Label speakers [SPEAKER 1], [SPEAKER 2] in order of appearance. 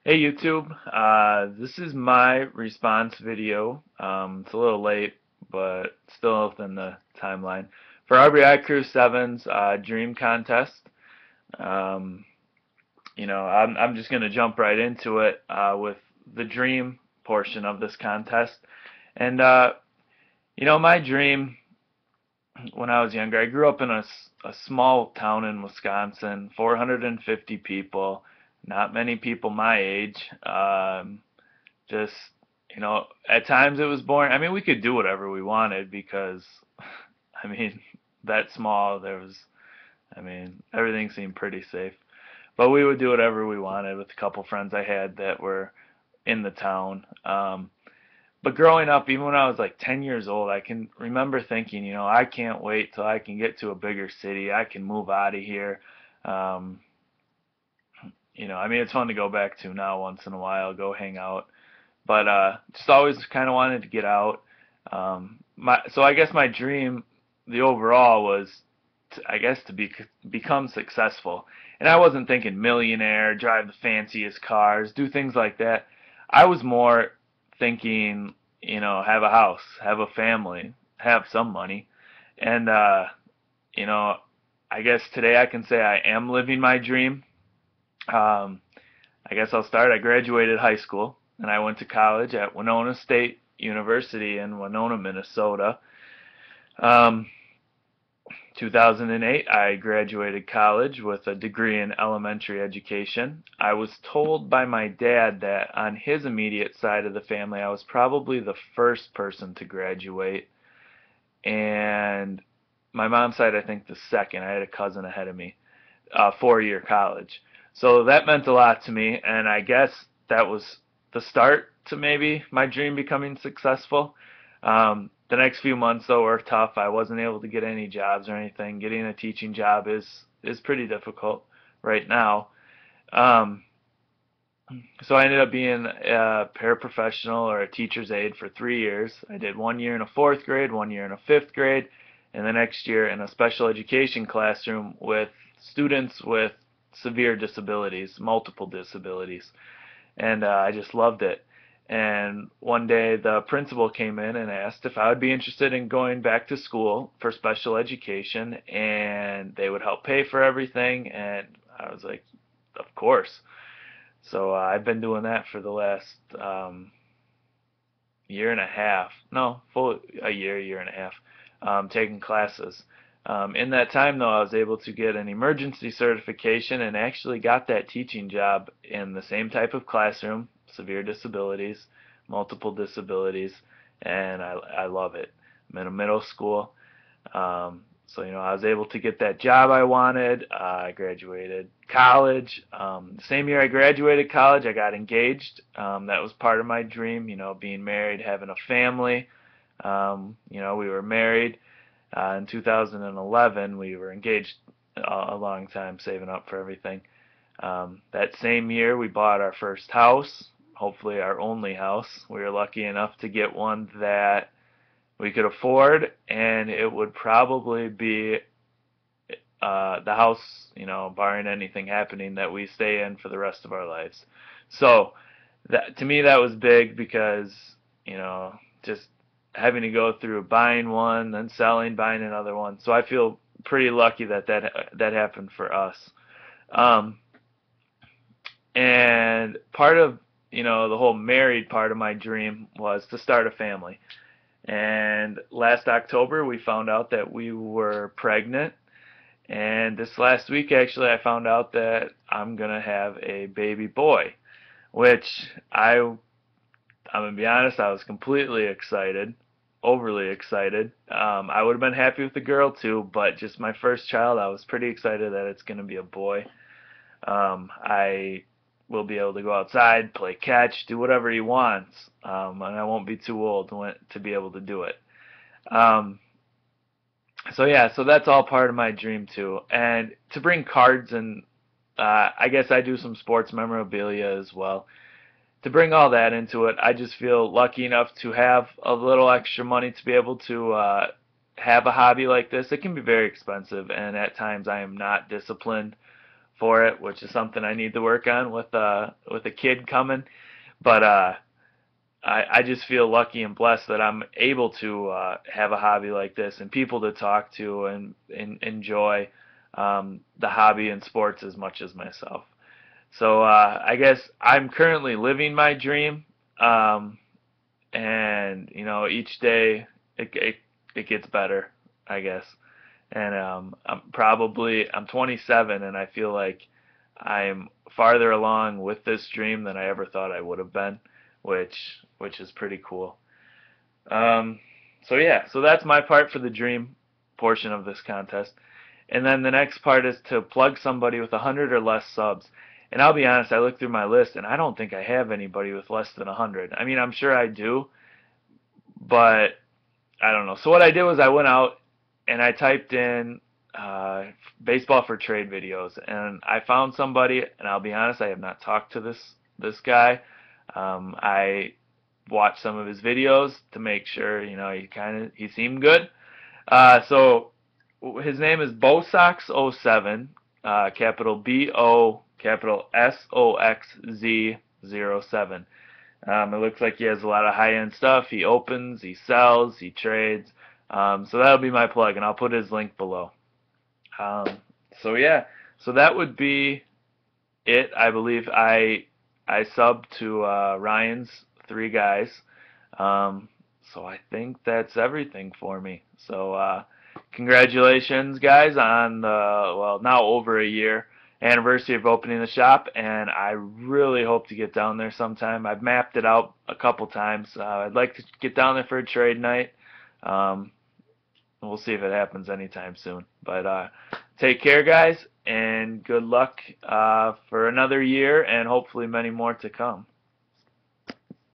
[SPEAKER 1] Hey YouTube, this is my response video. It's a little late, but still within the timeline. For RBI Crew 7's Dream Contest. Um, I'm just going to jump right into it with the dream portion of this contest. And, my dream when I was younger, I grew up in a small town in Wisconsin, 450 people, not many people my age. Just at times it was boring. I mean, we could do whatever we wanted because I mean, that small, everything seemed pretty safe. But we would do whatever we wanted with a couple friends I had that were in the town. But growing up, even when I was like 10 years old, I can remember thinking, I can't wait till I can get to a bigger city. I can move out of here. Um, it's fun to go back to now once in a while, go hang out. But just always kind of wanted to get out. So I guess my dream, the overall, was I guess become successful. And I wasn't thinking millionaire, drive the fanciest cars, do things like that. I was more thinking, have a house, have a family, have some money. And you know, I guess today I can say I am living my dream. Um, I guess I'll start. I graduated high school and I went to college at Winona State University in Winona, Minnesota. Um, 2008, I graduated college with a degree in elementary education. I was told by my dad that on his immediate side of the family, I was probably the first person to graduate, and my mom's side, I think, the second. I had a cousin ahead of me, 4-year college. So that meant a lot to me, and I guess that was the start to maybe my dream becoming successful. The next few months though were tough. I wasn't able to get any jobs or anything. Getting a teaching job is pretty difficult right now. Um, so I ended up being a paraprofessional or a teacher's aide for 3 years. I did 1 year in a fourth grade, 1 year in a fifth grade, and the next year in a special education classroom with students with severe disabilities, multiple disabilities. And I just loved it. And one day the principal came in and asked if I would be interested in going back to school for special education, and they would help pay for everything. And I was like, of course. So I've been doing that for the last year and a half. No, full a year and a half, taking classes. In that time, though, I was able to get an emergency certification and actually got that teaching job in the same type of classroom, severe disabilities, multiple disabilities, and I love it. I'm in a middle school. So I was able to get that job I wanted. I graduated college. Same year I graduated college, I got engaged. That was part of my dream, being married, having a family. We were married in 2011. We were engaged a long time, saving up for everything. That same year, we bought our first house, hopefully our only house. We were lucky enough to get one that we could afford, and it would probably be the house, barring anything happening, that we stay in for the rest of our lives. So that to me that was big because just having to go through buying one, then selling, buying another one. So I feel pretty lucky that happened for us. Um, and part of the whole married part of my dream was to start a family. And last October we found out that we were pregnant. And this last week actually I found out that I'm gonna have a baby boy, which I'm gonna be honest, I was completely excited, overly excited. I would have been happy with the girl too, but just my first child, I was pretty excited that it's gonna be a boy. I will be able to go outside, play catch, do whatever he wants, and I won't be too old to be able to do it. Um, so yeah, so that's all part of my dream too. And to bring cards and I guess I do some sports memorabilia as well. To bring all that into it, I just feel lucky enough to have a little extra money to be able to have a hobby like this. It can be very expensive, and at times I am not disciplined for it, which is something I need to work on with a kid coming. But I just feel lucky and blessed that I'm able to have a hobby like this and people to talk to and enjoy the hobby and sports as much as myself. So I guess I'm currently living my dream, and each day it gets better, I guess. And I'm 27, and I feel like I'm farther along with this dream than I ever thought I would have been, which is pretty cool. Um, so yeah, so that's my part for the dream portion of this contest. And then the next part is to plug somebody with 100 or less subs. And I'll be honest, I looked through my list and I don't think I have anybody with less than 100. I mean, I'm sure I do, but I don't know. So what I did was I went out and I typed in baseball for trade videos, and I found somebody. And I'll be honest, I have not talked to this guy. I watched some of his videos to make sure he seemed good. So his name is Bosox07, capital B-O, capital SOXZ07. It looks like he has a lot of high-end stuff. He opens, he sells, he trades. So that'll be my plug, and I'll put his link below. So yeah, so that would be it. I believe I subbed to Ryan's Three Guys. So I think that's everything for me. So congratulations, guys, on the, well, now over a year anniversary of opening the shop, and I really hope to get down there sometime. I've mapped it out a couple times. I'd like to get down there for a trade night. We'll see if it happens anytime soon. But take care, guys, and good luck for another year and hopefully many more to come.